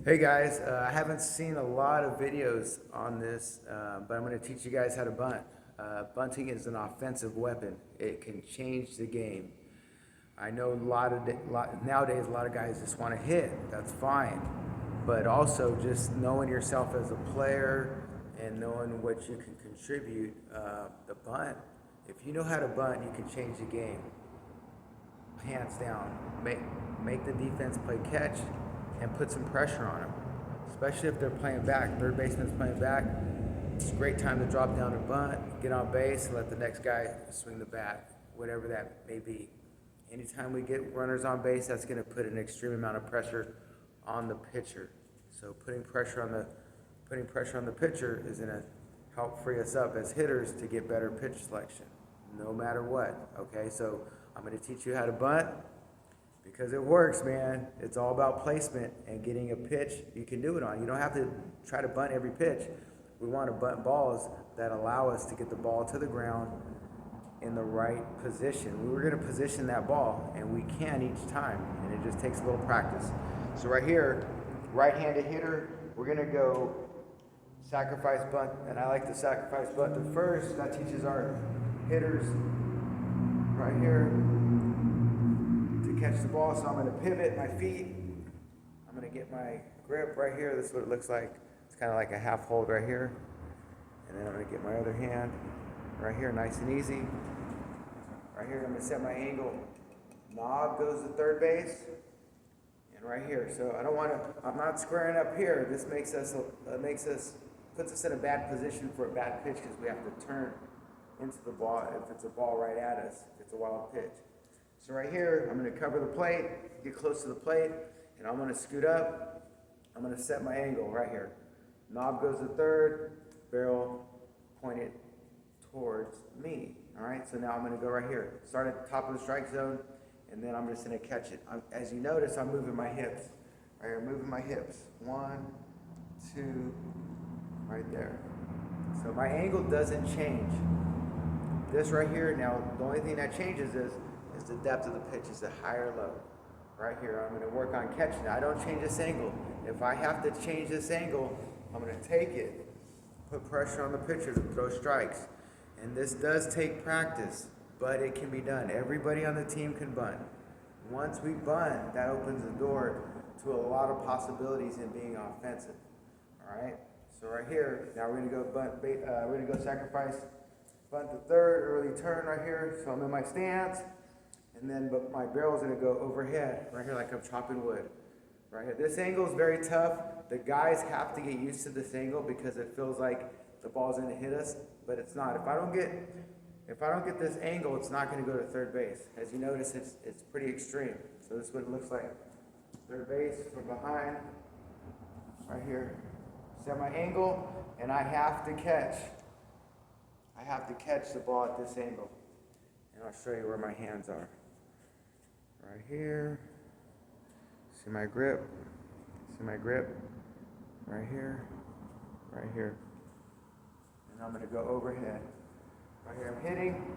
Hey guys, I haven't seen a lot of videos on this, but I'm going to teach you guys how to bunt. Bunting is an offensive weapon. It can change the game. I know nowadays a lot of guys just want to hit. That's fine, but also just knowing yourself as a player and knowing what you can contribute. The bunt. If you know how to bunt, you can change the game. Hands down. Make the defense play catch and put some pressure on them, especially if they're playing back. Third baseman's playing back. It's a great time to drop down and bunt, get on base, and let the next guy swing the bat, whatever that may be. Anytime we get runners on base, that's going to put an extreme amount of pressure on the pitcher. So putting pressure on the pitcher is going to help free us up as hitters to get better pitch selection, no matter what. Okay, so I'm going to teach you how to bunt. Because it works, man. It's all about placement and getting a pitch you can do it on. You don't have to try to bunt every pitch. We want to bunt balls that allow us to get the ball to the ground in the right position. We're going to position that ball, and we can each time, and it just takes a little practice. So right here, right-handed hitter, we're going to go sacrifice bunt, and I like to sacrifice bunt the first. That teaches our hitters right here catch the ball. So I'm going to pivot my feet. I'm going to get my grip right here. This is what it looks like. It's kind of like a half hold right here. And then I'm going to get my other hand right here, nice and easy. Right here, I'm going to set my angle. Knob goes to third base. And right here. So I'm not squaring up here. This puts us in a bad position for a bad pitch because we have to turn into the ball if it's a ball right at us, if it's a wild pitch. So right here, I'm going to cover the plate, get close to the plate, and I'm going to scoot up. I'm going to set my angle right here. Knob goes to third, barrel pointed towards me. All right, so now I'm going to go right here. Start at the top of the strike zone, and then I'm just going to catch it. As you notice, I'm moving my hips. Right here, moving my hips. 1, 2, right there. So my angle doesn't change. This right here, now the only thing that changes is the depth of the pitch. Is it high or low? Right here, I'm going to work on catching. I don't change this angle. If I have to change this angle, I'm going to take it, put pressure on the pitcher to throw strikes. And this does take practice, but it can be done. Everybody on the team can bunt. Once we bunt, that opens the door to a lot of possibilities in being offensive. All right. So right here, now we're going to go bunt. We're going to go sacrifice bunt the third, early turn right here. So I'm in my stance. And then but my barrel's going to go overhead, right here like I'm chopping wood. Right here. This angle is very tough. The guys have to get used to this angle because it feels like the ball's going to hit us, but it's not. If I don't get this angle, it's not going to go to third base. As you notice, it's pretty extreme. So this is what it looks like. Third base from behind, right here. Set my angle, and I have to catch. I have to catch the ball at this angle. And I'll show you where my hands are. Right here. See my grip? See my grip? Right here. Right here. And I'm going to go overhead. Right here I'm hitting.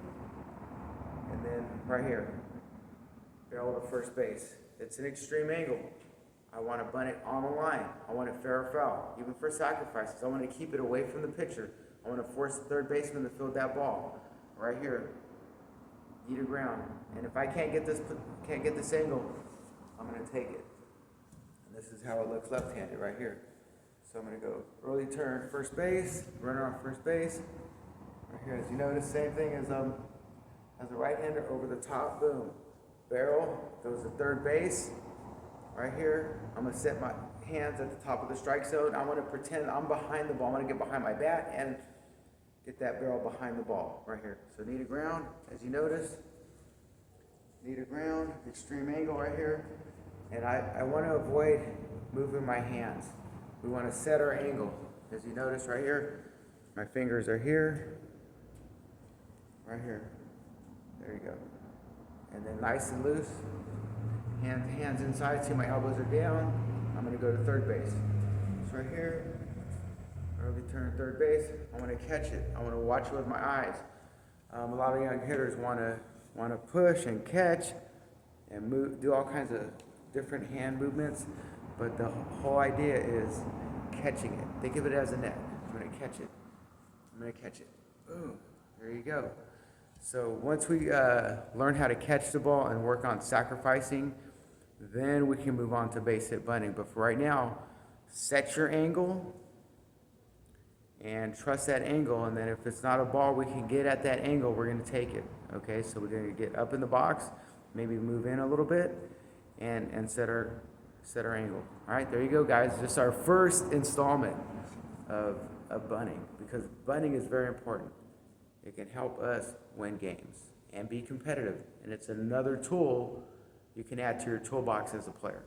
And then right here. Barrel to first base. It's an extreme angle. I want to bunt it on the line. I want it fair or foul. Even for sacrifices, I want to keep it away from the pitcher. I want to force the third baseman to field that ball. Right here. Knee to ground. And if I can't get this angle, I'm going to take it. And this is how it looks left-handed right here. So I'm going to go early turn first base, runner on first base. Right here, as you notice, same thing as a right-hander over the top, boom. Barrel goes to third base. Right here, I'm going to set my hands at the top of the strike zone. I want to pretend I'm behind the ball. I'm going to get behind my bat and get that barrel behind the ball right here. So knee to ground, as you notice. Knee to ground, extreme angle right here. And I want to avoid moving my hands. We want to set our angle. As you notice right here, my fingers are here. Right here. There you go. And then nice and loose. Hands inside, see my elbows are down. I'm going to go to third base. So right here. Early turn third base. I want to catch it. I want to watch it with my eyes. A lot of young hitters want to push and catch and move, do all kinds of different hand movements. but the whole idea is catching it. Think of it as a net. I'm gonna catch it. I'm gonna catch it. Boom. There you go. So once we learn how to catch the ball and work on sacrificing, then we can move on to base hit bunting. But for right now, set your angle and trust that angle. And then if it's not a ball we can get at that angle, we're going to take it. Okay, so we're going to get up in the box, maybe move in a little bit, and set our angle. All right, there you go, guys. Just our first installment of bunting, because bunting is very important. It can help us win games and be competitive. And it's another tool you can add to your toolbox as a player.